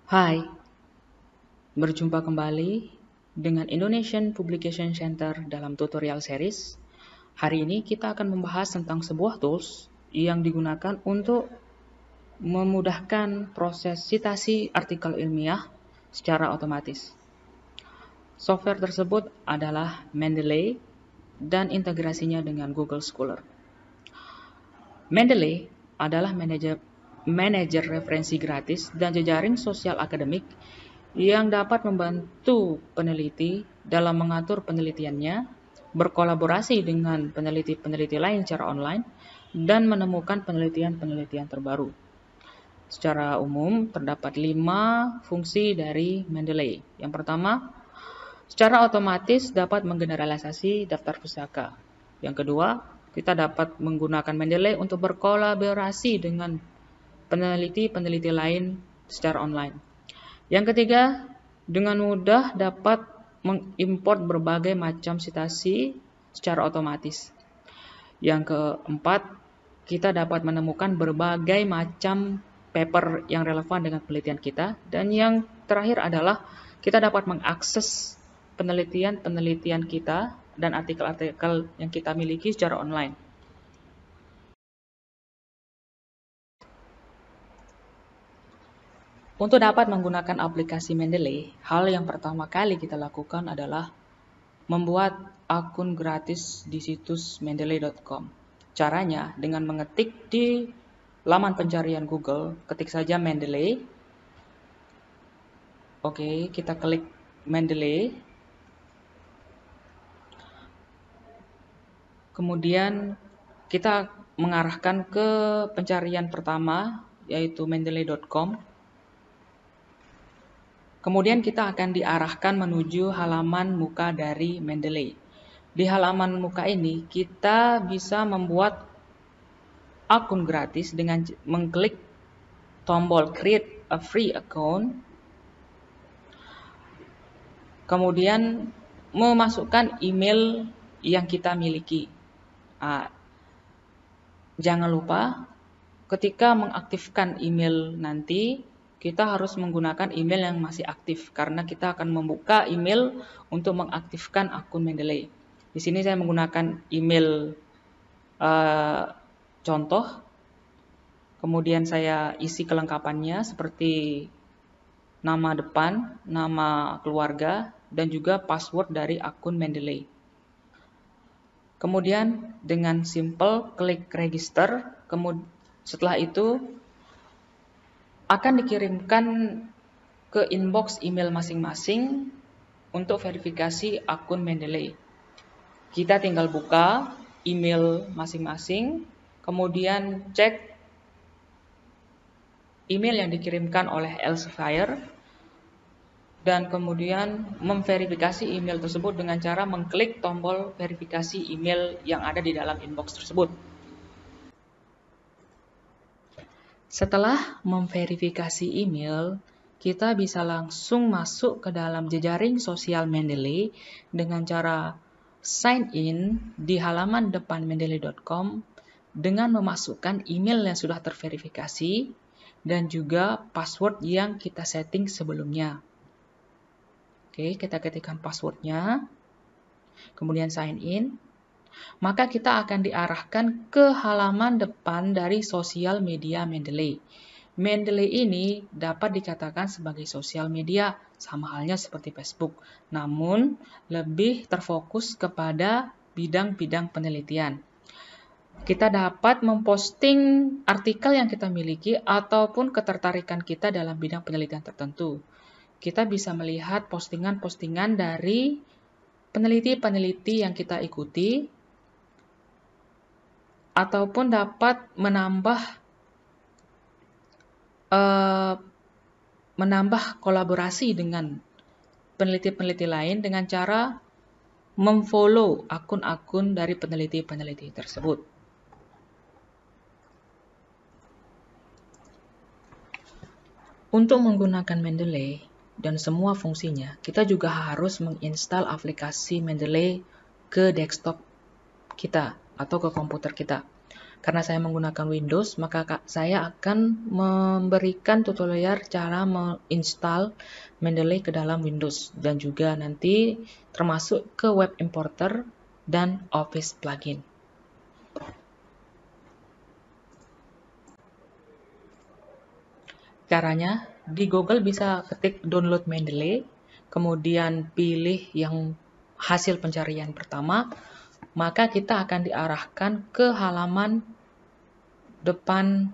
Hai, berjumpa kembali dengan Indonesian Publication Center dalam tutorial series. Hari ini kita akan membahas tentang sebuah tools yang digunakan untuk memudahkan proses citasi artikel ilmiah secara otomatis. Software tersebut adalah Mendeley dan integrasinya dengan Google Scholar. Mendeley adalah manajer referensi gratis dan jejaring sosial akademik yang dapat membantu peneliti dalam mengatur penelitiannya, berkolaborasi dengan peneliti-peneliti lain secara online, dan menemukan penelitian-penelitian terbaru. Secara umum, terdapat 5 fungsi dari Mendeley. Yang pertama, secara otomatis dapat menggeneralisasi daftar pustaka. Yang kedua, kita dapat menggunakan Mendeley untuk berkolaborasi dengan peneliti-peneliti lain secara online. Yang ketiga, dengan mudah dapat mengimport berbagai macam citasi secara otomatis. Yang keempat, kita dapat menemukan berbagai macam paper yang relevan dengan penelitian kita. Dan yang terakhir adalah kita dapat mengakses penelitian-penelitian kita dan artikel-artikel yang kita miliki secara online. Untuk dapat menggunakan aplikasi Mendeley, hal yang pertama kali kita lakukan adalah membuat akun gratis di situs mendeley.com. Caranya dengan mengetik di laman pencarian Google, ketik saja Mendeley. Oke, kita klik Mendeley. Kemudian kita mengarahkan ke pencarian pertama, yaitu mendeley.com. Kemudian kita akan diarahkan menuju halaman muka dari Mendeley. Di halaman muka ini kita bisa membuat akun gratis dengan mengklik tombol Create a Free Account. Kemudian memasukkan email yang kita miliki. Jangan lupa ketika mengaktifkan email nanti, kita harus menggunakan email yang masih aktif karena kita akan membuka email untuk mengaktifkan akun Mendeley. Di sini saya menggunakan email contoh, kemudian saya isi kelengkapannya seperti nama depan, nama keluarga, dan juga password dari akun Mendeley. Kemudian dengan simple klik register, setelah itu akan dikirimkan ke inbox email masing-masing untuk verifikasi akun Mendeley. Kita tinggal buka email masing-masing, kemudian cek email yang dikirimkan oleh Elsevier, dan kemudian memverifikasi email tersebut dengan cara mengklik tombol verifikasi email yang ada di dalam inbox tersebut. Setelah memverifikasi email, kita bisa langsung masuk ke dalam jejaring sosial Mendeley dengan cara sign in di halaman depan mendeley.com dengan memasukkan email yang sudah terverifikasi dan juga password yang kita setting sebelumnya. Oke, kita ketikkan passwordnya, kemudian sign in. Maka kita akan diarahkan ke halaman depan dari sosial media Mendeley. Mendeley ini dapat dikatakan sebagai sosial media, sama halnya seperti Facebook, namun lebih terfokus kepada bidang-bidang penelitian. Kita dapat memposting artikel yang kita miliki ataupun ketertarikan kita dalam bidang penelitian tertentu. Kita bisa melihat postingan-postingan dari peneliti-peneliti yang kita ikuti, ataupun dapat menambah kolaborasi dengan peneliti-peneliti lain dengan cara memfollow akun-akun dari peneliti-peneliti tersebut. Untuk menggunakan Mendeley dan semua fungsinya, kita juga harus menginstal aplikasi Mendeley ke desktop kita atau ke komputer kita. Karena saya menggunakan Windows, maka saya akan memberikan tutorial cara menginstal Mendeley ke dalam Windows dan juga nanti termasuk ke web importer dan Office plugin. Caranya, di Google bisa ketik download Mendeley, kemudian pilih yang hasil pencarian pertama, maka kita akan diarahkan ke halaman depan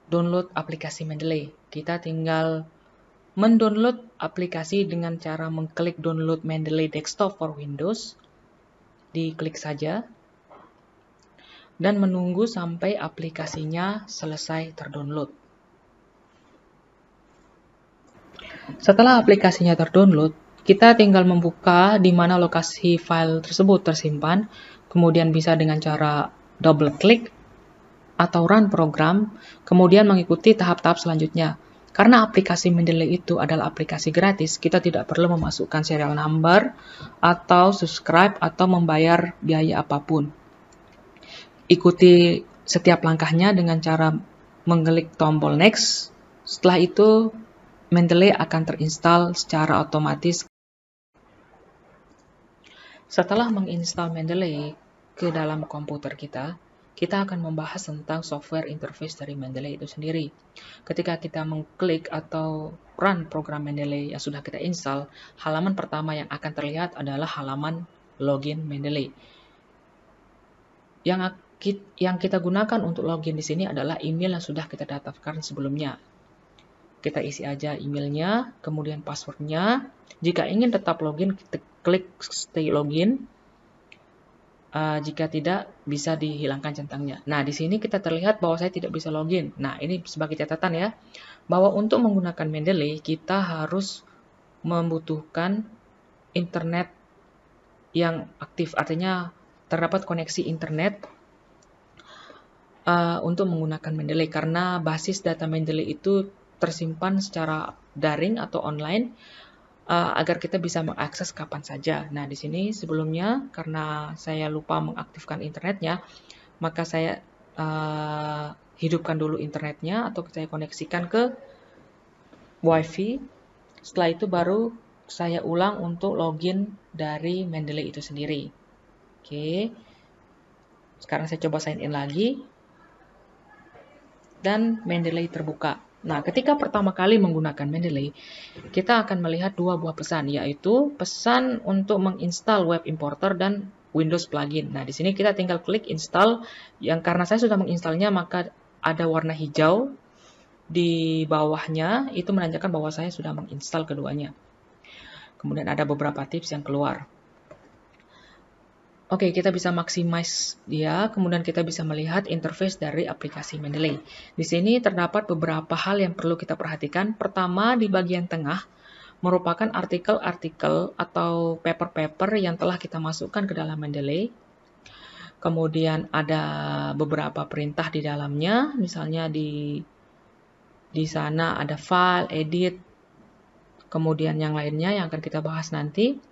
download aplikasi Mendeley. Kita tinggal mendownload aplikasi dengan cara mengklik download Mendeley Desktop for Windows. Diklik saja dan menunggu sampai aplikasinya selesai terdownload. Setelah aplikasinya terdownload, kita tinggal membuka di mana lokasi file tersebut tersimpan, kemudian bisa dengan cara double klik atau run program, kemudian mengikuti tahap-tahap selanjutnya. Karena aplikasi Mendeley itu adalah aplikasi gratis, kita tidak perlu memasukkan serial number atau subscribe atau membayar biaya apapun. Ikuti setiap langkahnya dengan cara mengklik tombol next. Setelah itu, Mendeley akan terinstall secara otomatis. Setelah menginstal Mendeley ke dalam komputer kita akan membahas tentang software interface dari Mendeley itu sendiri. Ketika kita mengklik atau run program Mendeley yang sudah kita install, halaman pertama yang akan terlihat adalah halaman login Mendeley. Yang kita gunakan untuk login di sini adalah email yang sudah kita daftarkan sebelumnya. Kita isi aja emailnya, kemudian passwordnya. Jika ingin tetap login, kita klik stay login. Jika tidak, bisa dihilangkan centangnya. Nah, di sini kita terlihat bahwa saya tidak bisa login. Nah, ini sebagai catatan ya, bahwa untuk menggunakan Mendeley, kita harus membutuhkan internet yang aktif. Artinya, terdapat koneksi internet untuk menggunakan Mendeley. Karena basis data Mendeley itu tersimpan secara daring atau online, agar kita bisa mengakses kapan saja. Nah, di sini sebelumnya karena saya lupa mengaktifkan internetnya, maka saya hidupkan dulu internetnya atau saya koneksikan ke WiFi. Setelah itu baru saya ulang untuk login dari Mendeley itu sendiri. Oke. Sekarang saya coba sign in lagi. Dan Mendeley terbuka. Nah, ketika pertama kali menggunakan Mendeley, kita akan melihat dua buah pesan, yaitu pesan untuk menginstal web importer dan Windows plugin. Nah, di sini kita tinggal klik install, yang karena saya sudah menginstalnya, maka ada warna hijau di bawahnya, itu menandakan bahwa saya sudah menginstal keduanya. Kemudian ada beberapa tips yang keluar. Oke, kita bisa maximize dia, kemudian kita bisa melihat interface dari aplikasi Mendeley. Di sini terdapat beberapa hal yang perlu kita perhatikan. Pertama, di bagian tengah merupakan artikel-artikel atau paper-paper yang telah kita masukkan ke dalam Mendeley. Kemudian ada beberapa perintah di dalamnya, misalnya di sana ada file, edit, kemudian yang lainnya yang akan kita bahas nanti.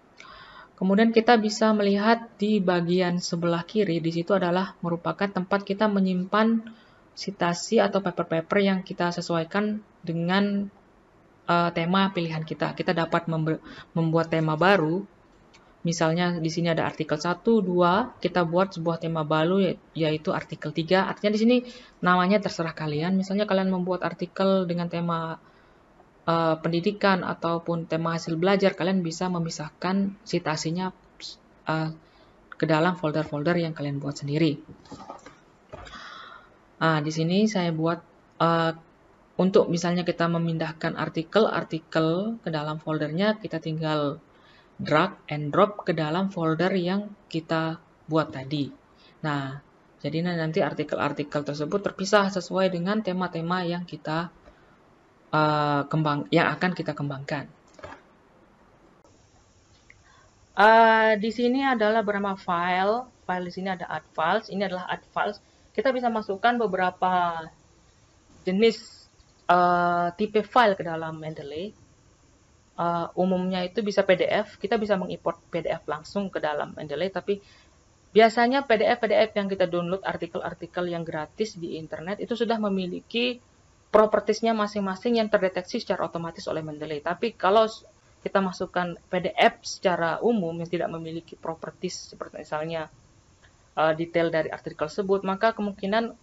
Kemudian kita bisa melihat di bagian sebelah kiri, di situ adalah merupakan tempat kita menyimpan citasi atau paper-paper yang kita sesuaikan dengan tema pilihan kita. Kita dapat membuat tema baru, misalnya di sini ada artikel 1, 2, kita buat sebuah tema baru yaitu artikel 3. Artinya di sini namanya terserah kalian, misalnya kalian membuat artikel dengan tema pendidikan ataupun tema hasil belajar, kalian bisa memisahkan citasinya ke dalam folder-folder yang kalian buat sendiri. Di sini saya buat untuk misalnya kita memindahkan artikel-artikel ke dalam foldernya, kita tinggal drag and drop ke dalam folder yang kita buat tadi. Nah, jadi nanti artikel-artikel tersebut terpisah sesuai dengan tema-tema yang kita yang akan kita kembangkan. Di sini adalah beberapa file di sini ada add files, ini adalah add files. Kita bisa masukkan beberapa jenis tipe file ke dalam Mendeley. Umumnya itu bisa PDF, kita bisa mengimport PDF langsung ke dalam Mendeley, tapi Biasanya PDF yang kita download, artikel-artikel yang gratis di internet itu sudah memiliki propertiesnya masing-masing yang terdeteksi secara otomatis oleh Mendeley. Tapi kalau kita masukkan PDF secara umum yang tidak memiliki properties seperti misalnya detail dari artikel tersebut, maka kemungkinan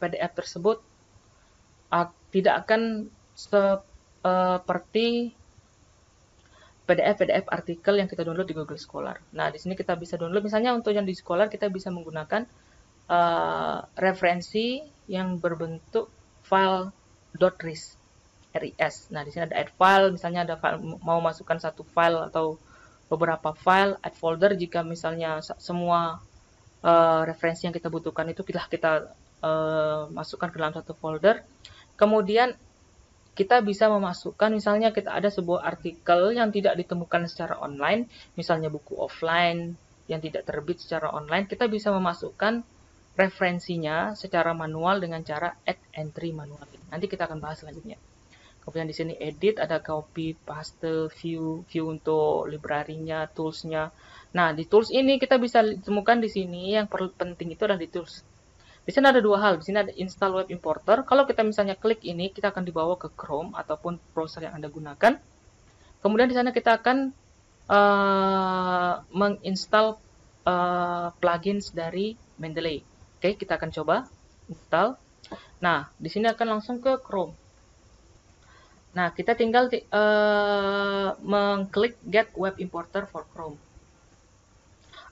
PDF tersebut tidak akan seperti PDF artikel yang kita download di Google Scholar. Nah, di sini kita bisa download, misalnya untuk yang di Scholar kita bisa menggunakan referensi yang berbentuk file .ris. Nah, di sini ada add file, misalnya ada file, mau masukkan satu file atau beberapa file, add folder jika misalnya semua referensi yang kita butuhkan itu kita masukkan ke dalam satu folder. Kemudian kita bisa memasukkan, misalnya kita ada sebuah artikel yang tidak ditemukan secara online, misalnya buku offline yang tidak terbit secara online, kita bisa memasukkan referensinya secara manual dengan cara add entry manual. Nanti kita akan bahas selanjutnya. Kemudian di sini edit, ada copy, paste, view untuk library-nya, tools-nya. Nah, di tools ini kita bisa temukan di sini yang penting itu adalah di tools. Di sini ada dua hal. Di sini ada install web importer. Kalau kita misalnya klik ini, kita akan dibawa ke Chrome ataupun browser yang Anda gunakan. Kemudian di sana kita akan menginstal plugins dari Mendeley. Oke, kita akan coba install. Nah, di sini akan langsung ke Chrome. Nah, kita tinggal mengklik Get Web Importer for Chrome.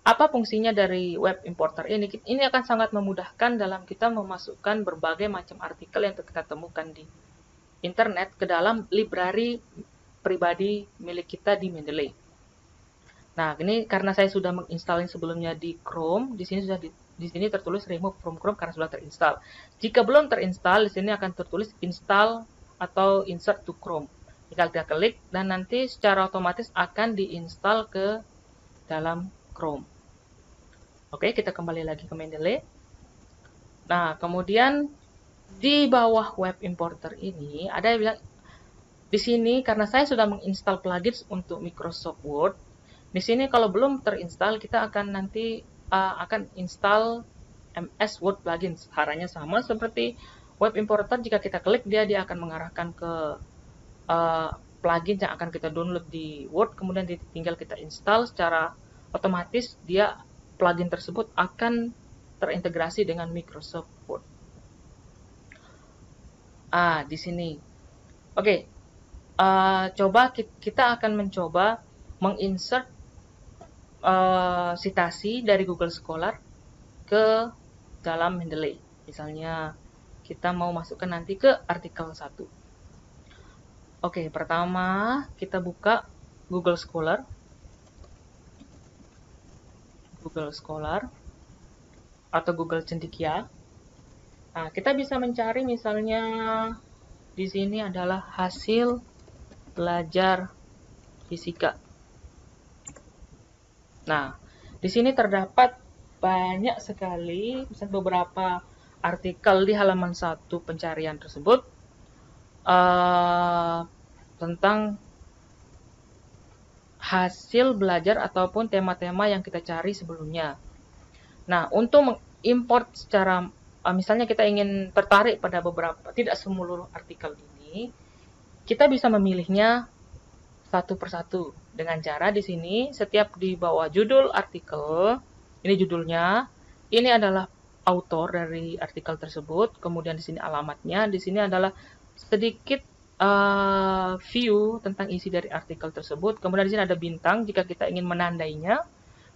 Apa fungsinya dari web importer ini? Ini akan sangat memudahkan dalam kita memasukkan berbagai macam artikel yang kita temukan di internet ke dalam library pribadi milik kita di Mendeley. Nah, ini karena saya sudah menginstalin sebelumnya di Chrome, di sini tertulis remove from Chrome karena sudah terinstall. Jika belum terinstall, di sini akan tertulis install atau insert to Chrome. Tinggal kita klik dan nanti secara otomatis akan diinstal ke dalam Chrome. Oke, kita kembali lagi ke Mendeley. Nah, kemudian di bawah web importer ini ada yang bilang di sini karena saya sudah menginstal plugins untuk Microsoft Word. Di sini kalau belum terinstall kita akan nanti akan install MS Word plugins. Caranya sama seperti web importer, jika kita klik dia akan mengarahkan ke plugin yang akan kita download di Word, kemudian tinggal kita install secara otomatis plugin tersebut akan terintegrasi dengan Microsoft Word. Di sini. Oke. Coba kita akan mencoba menginsert citasi dari Google Scholar ke dalam Mendeley. Misalnya kita mau masukkan nanti ke artikel 1. Oke, pertama kita buka Google Scholar. Google Scholar atau Google Cendekia. Nah, kita bisa mencari misalnya di sini adalah hasil belajar fisika. Nah, di sini terdapat banyak sekali, misalnya beberapa artikel di halaman 1 pencarian tersebut tentang hasil belajar ataupun tema-tema yang kita cari sebelumnya. Nah, untuk mengimport secara, misalnya kita ingin tertarik pada beberapa, tidak seluruh artikel ini, kita bisa memilihnya satu persatu dengan cara di sini setiap di bawah judul artikel, ini judulnya, ini adalah autor dari artikel tersebut, kemudian di sini alamatnya, di sini adalah sedikit view tentang isi dari artikel tersebut. Kemudian di sini ada bintang jika kita ingin menandainya,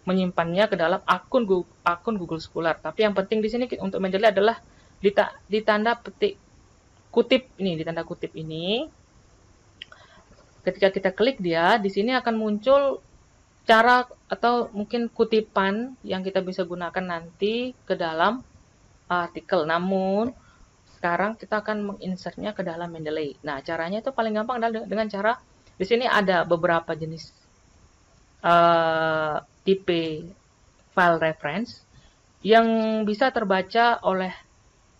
menyimpannya ke dalam akun Google Scholar. Tapi yang penting di sini untuk Mendeley adalah di tanda petik kutip ini, di tanda kutip ini. Ketika kita klik dia, di sini akan muncul cara atau mungkin kutipan yang kita bisa gunakan nanti ke dalam artikel. Namun sekarang kita akan menginsertnya ke dalam Mendeley. Nah, caranya itu paling gampang adalah dengan cara di sini ada beberapa jenis tipe file reference yang bisa terbaca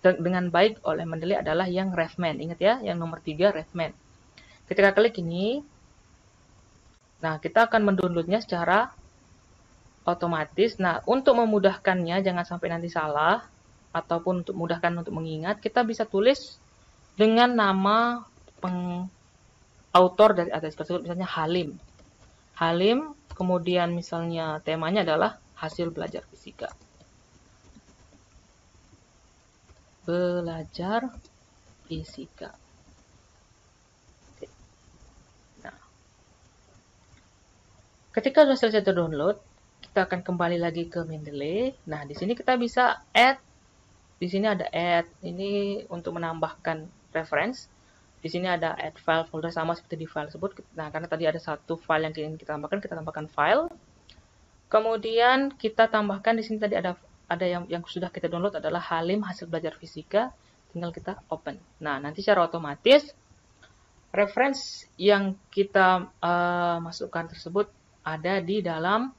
dengan baik oleh Mendeley adalah yang refman. Ingat ya, yang nomor 3 refman. Ketika klik ini, nah kita akan mendownloadnya secara otomatis. Nah, untuk memudahkannya, jangan sampai nanti salah, ataupun untuk memudahkan untuk mengingat, kita bisa tulis dengan nama autor dari artikel tersebut, misalnya Halim. Halim, kemudian misalnya temanya adalah hasil belajar fisika. Belajar fisika. Nah, ketika sudah selesai terdownload, kita akan kembali lagi ke Mendeley. Nah, di sini kita bisa add. Di sini ada add. Ini untuk menambahkan reference. Di sini ada add file folder sama seperti di file tersebut. Nah, karena tadi ada satu file yang ingin kita tambahkan file. Kemudian kita tambahkan di sini tadi ada yang sudah kita download adalah Halim hasil belajar fisika. Tinggal kita open. Nah, nanti secara otomatis reference yang kita masukkan tersebut ada di dalam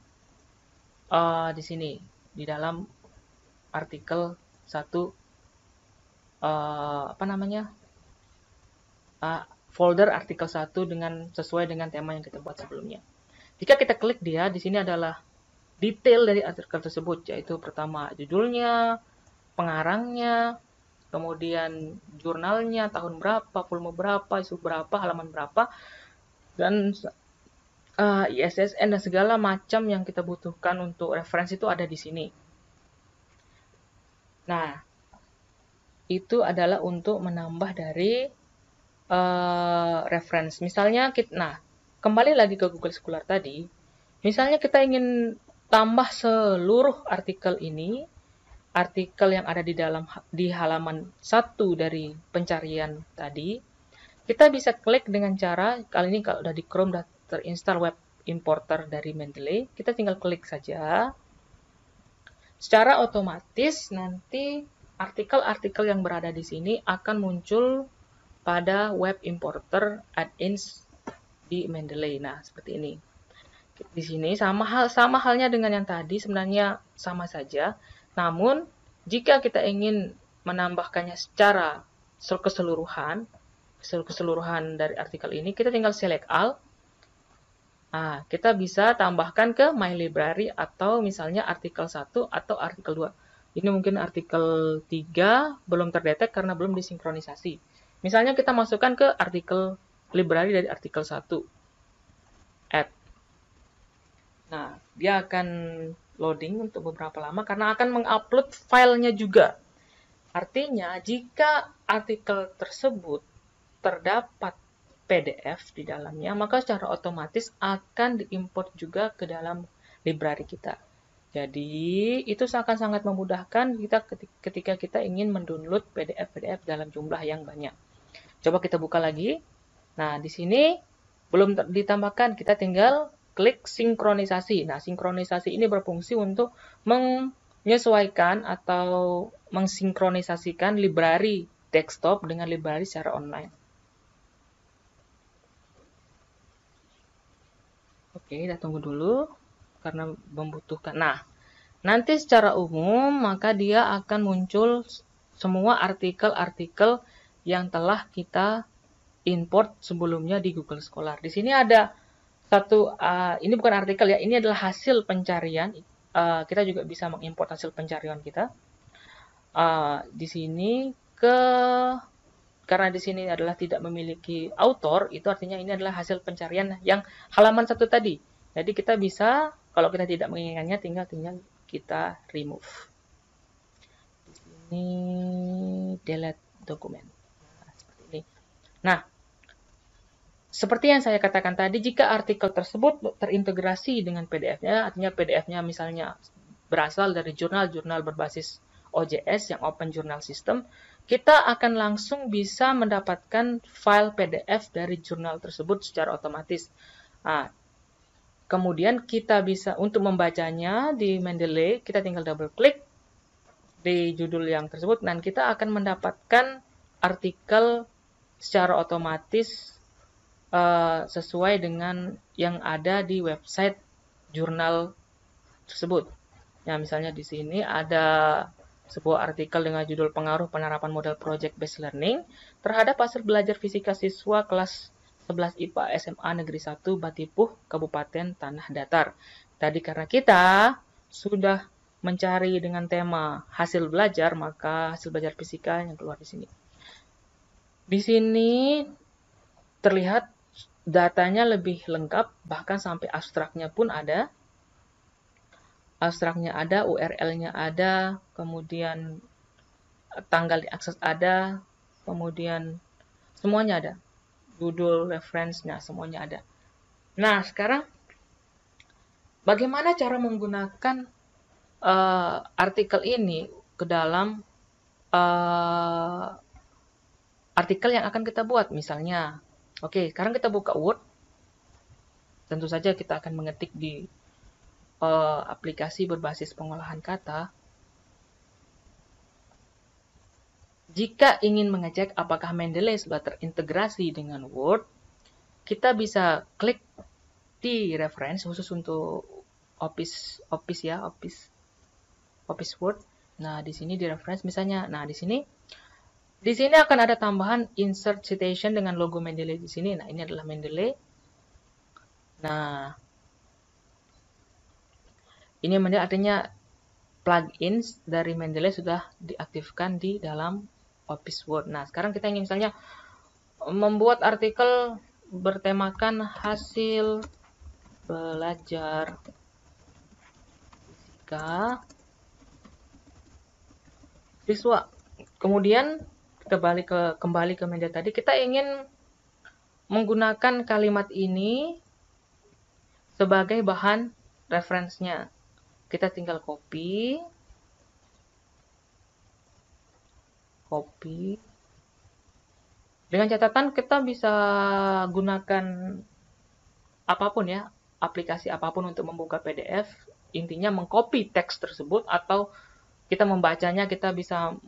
di sini, di dalam artikel 1 folder artikel 1 sesuai dengan tema yang kita buat sebelumnya. Jika kita klik dia, di sini adalah detail dari artikel tersebut, yaitu pertama judulnya, pengarangnya, kemudian jurnalnya, tahun berapa, volume berapa, isu berapa, halaman berapa, dan ISSN dan segala macam yang kita butuhkan untuk referensi itu ada di sini. Nah, itu adalah untuk menambah dari reference. Misalnya, kembali lagi ke Google Scholar tadi. Misalnya kita ingin tambah seluruh artikel ini, artikel yang ada di halaman 1 dari pencarian tadi, kita bisa klik dengan cara, kali ini kalau udah di Chrome udah terinstall web importer dari Mendeley, kita tinggal klik saja. Secara otomatis nanti artikel-artikel yang berada di sini akan muncul pada web importer add-ins di Mendeley. Nah, seperti ini. Di sini sama halnya dengan yang tadi, sebenarnya sama saja. Namun, jika kita ingin menambahkannya secara keseluruhan dari artikel ini, kita tinggal select all. Nah, kita bisa tambahkan ke My Library atau misalnya artikel 1 atau artikel 2. Ini mungkin artikel 3 belum terdetek karena belum disinkronisasi. Misalnya kita masukkan ke artikel library dari artikel 1. Add. Nah, dia akan loading untuk beberapa lama karena akan mengupload filenya juga. Artinya, jika artikel tersebut terdapat PDF di dalamnya, maka secara otomatis akan diimport juga ke dalam library kita. Jadi, itu sangat-sangat memudahkan kita ketika kita ingin mendownload PDF dalam jumlah yang banyak. Coba kita buka lagi. Nah, di sini belum ditambahkan, kita tinggal klik sinkronisasi. Nah, sinkronisasi ini berfungsi untuk menyesuaikan atau mensinkronisasikan library desktop dengan library secara online. Oke, kita tunggu dulu karena membutuhkan. Nah, nanti secara umum maka dia akan muncul semua artikel-artikel yang telah kita import sebelumnya di Google Scholar. Di sini ada satu, ini bukan artikel ya, ini adalah hasil pencarian. Kita juga bisa mengimport hasil pencarian kita. Di sini karena di sini adalah tidak memiliki author, itu artinya ini adalah hasil pencarian yang halaman 1 tadi. Jadi kita bisa, kalau kita tidak menginginkannya, tinggal kita remove. Di sini delete dokumen. Nah, seperti yang saya katakan tadi, jika artikel tersebut terintegrasi dengan PDF-nya, artinya PDF-nya misalnya berasal dari jurnal-jurnal berbasis OJS yang Open Journal System, kita akan langsung bisa mendapatkan file PDF dari jurnal tersebut secara otomatis. Nah, kemudian kita bisa, untuk membacanya di Mendeley, kita tinggal double klik di judul yang tersebut, dan kita akan mendapatkan artikel secara otomatis sesuai dengan yang ada di website jurnal tersebut. Ya, misalnya di sini ada sebuah artikel dengan judul Pengaruh Penerapan Model Project Based Learning terhadap hasil belajar fisika siswa kelas 11 IPA SMA Negeri 1 Batipuh, Kabupaten Tanah Datar. Tadi karena kita sudah mencari dengan tema hasil belajar, maka hasil belajar fisika yang keluar di sini. Di sini terlihat datanya lebih lengkap, bahkan sampai abstraknya pun ada. Abstraknya ada, URL-nya ada, kemudian tanggal diakses ada, kemudian semuanya ada. Judul, reference-nya, semuanya ada. Nah, sekarang bagaimana cara menggunakan artikel ini ke dalam artikel yang akan kita buat? Misalnya, oke, sekarang kita buka Word. Tentu saja kita akan mengetik di aplikasi berbasis pengolahan kata. Jika ingin mengecek apakah Mendeley sudah terintegrasi dengan Word, kita bisa klik di reference khusus untuk Office Word. Nah, di sini di reference misalnya, nah di sini akan ada tambahan insert citation dengan logo Mendeley di sini. Nah, ini adalah Mendeley. Nah, ini artinya plugins dari Mendeley sudah diaktifkan di dalam Office Word. Nah, sekarang kita ingin misalnya membuat artikel bertemakan hasil belajar fisika siswa. Kemudian kita kembali ke media tadi. Kita ingin menggunakan kalimat ini sebagai bahan referensinya. Kita tinggal copy. Dengan catatan kita bisa gunakan apapun ya, aplikasi apapun untuk membuka PDF. Intinya mengcopy teks tersebut, atau kita membacanya, kita bisa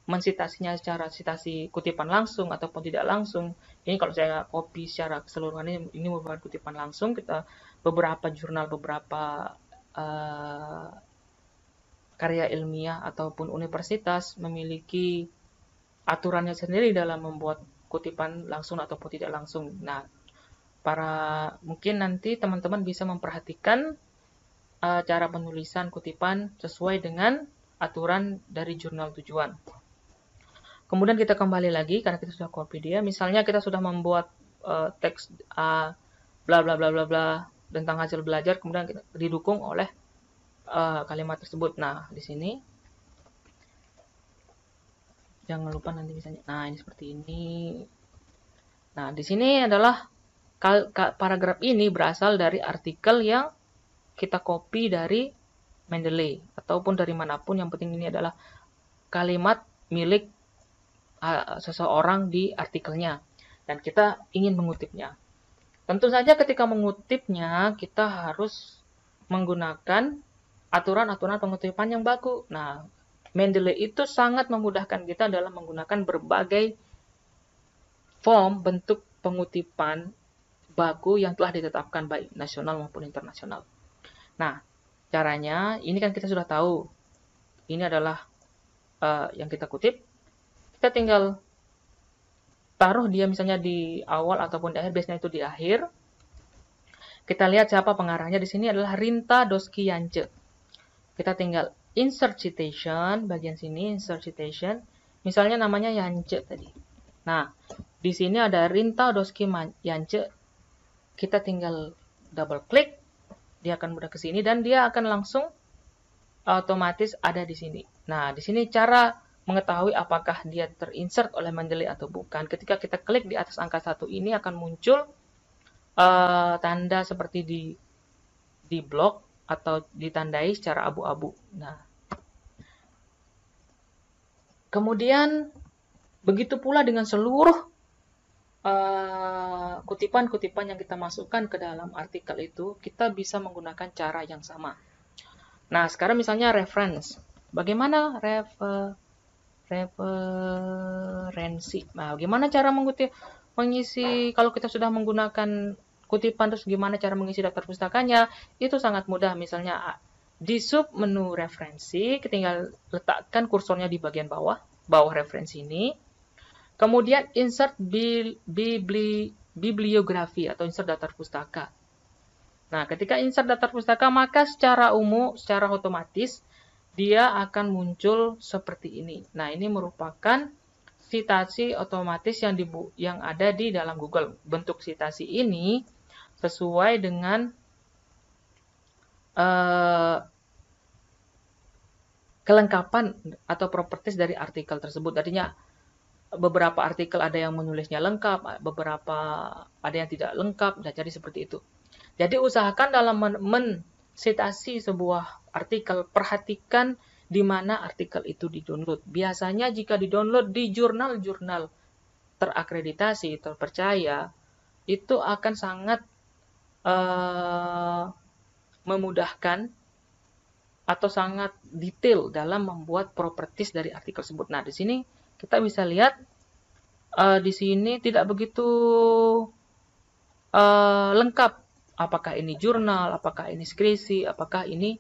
mensitasinya secara citasi kutipan langsung ataupun tidak langsung. Ini kalau saya copy secara keseluruhan, ini merupakan kutipan langsung. Kita beberapa jurnal, beberapa karya ilmiah ataupun universitas memiliki aturannya sendiri dalam membuat kutipan langsung ataupun tidak langsung. Nah, mungkin nanti teman-teman bisa memperhatikan cara penulisan kutipan sesuai dengan aturan dari jurnal tujuan. Kemudian kita kembali lagi karena kita sudah copy dia. Misalnya kita sudah membuat teks bla bla bla bla bla tentang hasil belajar, kemudian kita didukung oleh kalimat tersebut. Nah, di sini jangan lupa nanti misalnya. Nah, ini seperti ini. Nah, di sini adalah paragraf ini berasal dari artikel yang kita copy dari Mendeley ataupun dari manapun. Yang penting ini adalah kalimat milik seseorang di artikelnya dan kita ingin mengutipnya. Tentu saja ketika mengutipnya kita harus menggunakan aturan-aturan pengutipan yang baku. Nah, Mendeley itu sangat memudahkan kita dalam menggunakan berbagai form bentuk pengutipan baku yang telah ditetapkan baik nasional maupun internasional. Nah, caranya ini kan kita sudah tahu. Ini adalah yang kita kutip. Kita tinggal taruh dia misalnya di awal ataupun di akhir, biasanya itu di akhir. Kita lihat siapa pengarahnya. Di sini adalah Rinta Doski Yance. Kita tinggal insert citation, bagian sini insert citation. Misalnya namanya Yance tadi. Nah, di sini ada Rinta Doski Yance. Kita tinggal double klik, dia akan mudah ke sini dan dia akan langsung otomatis ada di sini. Nah, di sini cara mengetahui apakah dia terinsert oleh Mendeley atau bukan. Ketika kita klik di atas angka 1 ini akan muncul tanda seperti di blok atau ditandai secara abu-abu. Nah, kemudian begitu pula dengan seluruh kutipan-kutipan yang kita masukkan ke dalam artikel itu, kita bisa menggunakan cara yang sama. Nah, sekarang misalnya reference. Bagaimana referensi? Nah, bagaimana cara mengisi, kalau kita sudah menggunakan kutipan, terus gimana cara mengisi daftar pustakanya? Itu sangat mudah. Misalnya di sub menu referensi, kita tinggal letakkan kursornya di bagian bawah referensi ini. Kemudian insert bibliografi atau insert daftar pustaka. Nah, ketika insert daftar pustaka, maka secara umum, secara otomatis, dia akan muncul seperti ini. Nah, ini merupakan sitasi otomatis yang ada di dalam Google. Bentuk sitasi ini sesuai dengan kelengkapan atau properties dari artikel tersebut. Artinya, beberapa artikel ada yang menulisnya lengkap, beberapa ada yang tidak lengkap, dan jadi seperti itu. Jadi usahakan dalam mensitasi sebuah artikel, perhatikan di mana artikel itu di-download. Biasanya jika di-download di jurnal-jurnal terakreditasi, terpercaya, itu akan sangat memudahkan atau sangat detail dalam membuat properties dari artikel tersebut. Nah, di sini kita bisa lihat di sini tidak begitu lengkap. Apakah ini jurnal, apakah ini skripsi, apakah ini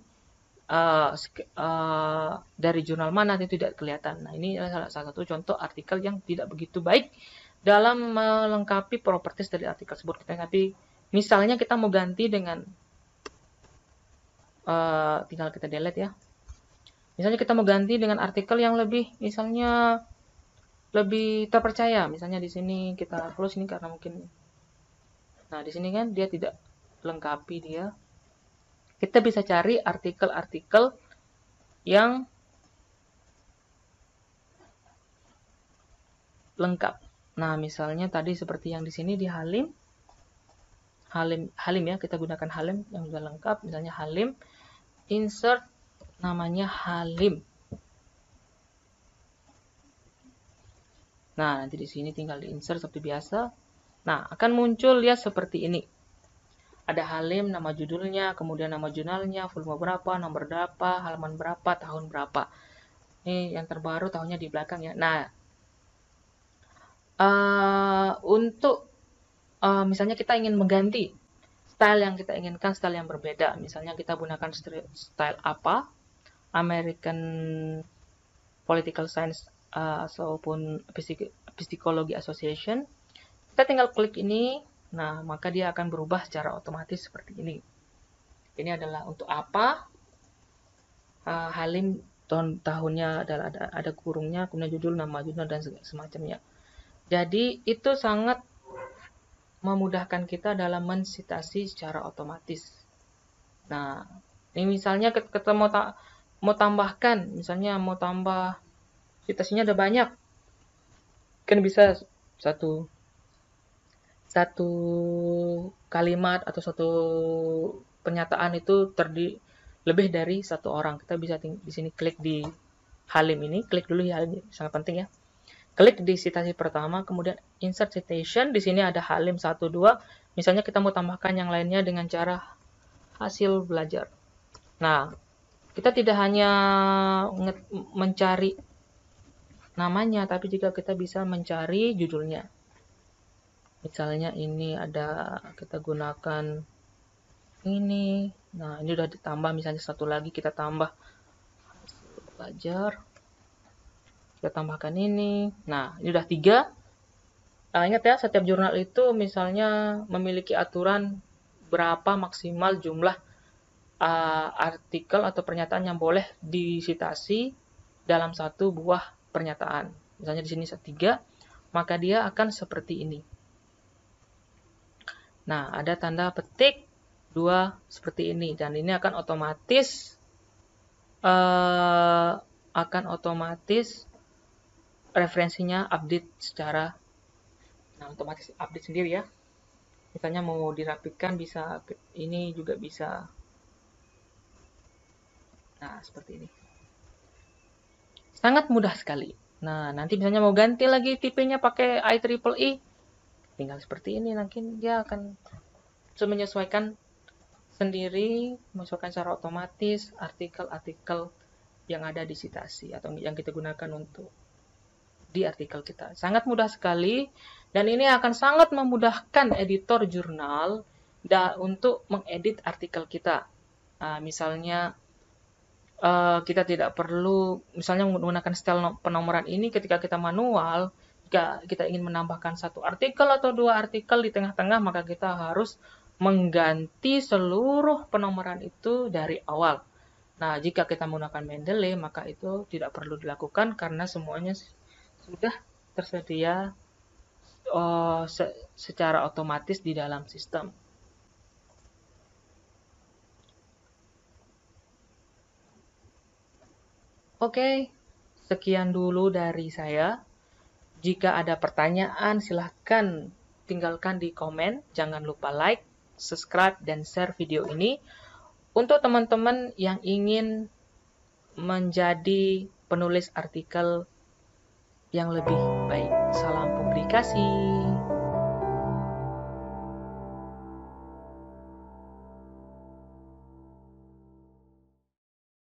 dari jurnal mana, itu tidak kelihatan. Nah, ini adalah salah satu contoh artikel yang tidak begitu baik dalam melengkapi properties dari artikel tersebut. Misalnya kita mau ganti dengan tinggal kita delete ya. Misalnya kita mau ganti dengan artikel yang lebih, misalnya lebih terpercaya. Misalnya di sini kita close ini karena mungkin, nah di sini kan dia tidak lengkapi dia. Kita bisa cari artikel-artikel yang lengkap. Nah, misalnya tadi seperti yang di sini di Halim ya, kita gunakan Halim yang sudah lengkap. Misalnya Halim, insert namanya Halim. Nah, nanti di sini tinggal di insert seperti biasa. Nah, akan muncul dia seperti ini. Ada Halim, nama judulnya, kemudian nama jurnalnya, volume berapa, nomor berapa, halaman berapa, tahun berapa. Ini yang terbaru, tahunnya di belakang ya. Nah, untuk misalnya kita ingin mengganti style yang kita inginkan, style yang berbeda. Misalnya kita gunakan style apa, American Political Science ataupun Psikologi Association. Kita tinggal klik ini. Nah, maka dia akan berubah secara otomatis seperti ini. Ini adalah untuk apa? Halim tahunnya adalah ada kurungnya, kemudian judul, nama judul, dan semacamnya. Jadi, itu sangat memudahkan kita dalam mensitasi secara otomatis. Nah, ini misalnya kita mau tambahkan, misalnya mau tambah citasinya ada banyak. Kan bisa satu kalimat atau satu pernyataan itu lebih dari satu orang. Kita bisa di sini klik di Halim ini, klik dulu ya, Halim sangat penting ya. Klik di citasi pertama, kemudian insert citation. Di sini ada Halim 1, 2. Misalnya kita mau tambahkan yang lainnya dengan cara hasil belajar. Nah, kita tidak hanya mencari namanya, tapi juga kita bisa mencari judulnya. Misalnya ini ada, kita gunakan ini. Nah, ini udah ditambah, misalnya satu lagi kita tambah hasil belajar. Kita tambahkan ini. Nah, ini udah 3. Nah, ingat ya, setiap jurnal itu misalnya memiliki aturan berapa maksimal jumlah artikel atau pernyataan yang boleh disitasi dalam satu buah pernyataan. Misalnya di sini 3, maka dia akan seperti ini. Nah, ada tanda petik 2 seperti ini, dan ini akan otomatis referensinya update secara otomatis update sendiri ya. Misalnya mau dirapikan bisa, ini juga bisa. Nah, seperti ini. Sangat mudah sekali. Nah, nanti misalnya mau ganti lagi tipenya pakai IEEE, tinggal seperti ini, nanti dia akan menyesuaikan sendiri, menyesuaikan secara otomatis artikel-artikel yang ada di citasi atau yang kita gunakan untuk di artikel kita. Sangat mudah sekali, dan ini akan sangat memudahkan editor jurnal untuk mengedit artikel kita. Misalnya kita tidak perlu misalnya menggunakan style penomoran ini ketika kita manual. Jika kita ingin menambahkan satu artikel atau 2 artikel di tengah-tengah, maka kita harus mengganti seluruh penomoran itu dari awal. Nah, jika kita menggunakan Mendeley, maka itu tidak perlu dilakukan karena semuanya sudah tersedia secara otomatis di dalam sistem. Oke, sekian dulu dari saya. Jika ada pertanyaan, silahkan tinggalkan di komen. Jangan lupa like, subscribe, dan share video ini. Untuk teman-teman yang ingin menjadi penulis artikel yang lebih baik. Salam publikasi.